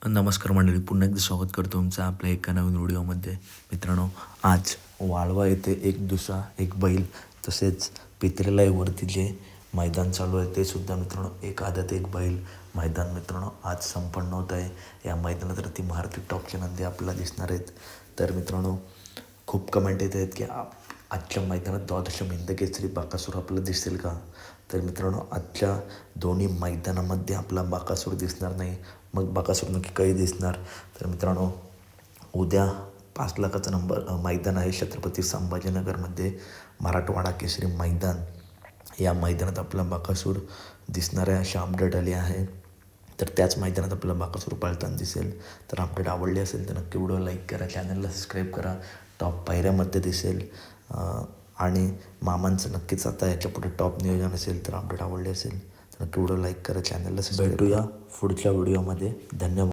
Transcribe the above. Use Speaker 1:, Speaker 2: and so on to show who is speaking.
Speaker 1: नमस्कार मंडळी, पुन्हा एकदा स्वागत करतो तुमचं आपल्या एका नवीन व्हिडिओमध्ये. मित्रांनो, आज वाळवा येथे एक दुसरा एक बैल तसेच पित्रेलाईवरती जे मैदान चालू आहे ते सुद्धा मित्रांनो एक आदत एक बैल मैदान मित्रांनो आज संपन्न होत आहे. या मैदानात ती महाराष्ट्र टॉपचे नंदी आपल्याला दिसणार आहेत. तर मित्रांनो, खूप कमेंट येत आहेत की आजच्या मैदानात द्वादश हिंद केसरी बाकासूर आपल्याला दिसेल का. तर मित्रांनो, आजच्या दोन्ही मैदानामध्ये आपला बाकासूर दिसणार नाही. मग बाकासूर नक्की काही दिसणार. तर मित्रांनो, उद्या 5 लाखाचा मैदान आहे छत्रपती संभाजीनगरमध्ये, मराठवाडा केसरी मैदान. या मैदानात आपला बाकासूर दिसणार आहे अशी अपडेट आली आहे. तर त्याच मैदानात आपल्याला बाकासूर पळताना दिसेल. तर अपडेट आवडली असेल तर नक्की व्हिडिओ लाईक करा, चॅनलला सबस्क्राईब करा. टॉप पायऱ्यामध्ये दिसेल आणि मामांचं नक्कीच आता याच्यापुढे टॉप नियोजन असेल. तर अपडेट आवडली असेल तर नक्की व्हिडिओ लाईक करा, चॅनलला सबस्क्राईब. भेटूया पुढच्या व्हिडिओमध्ये. धन्यवाद.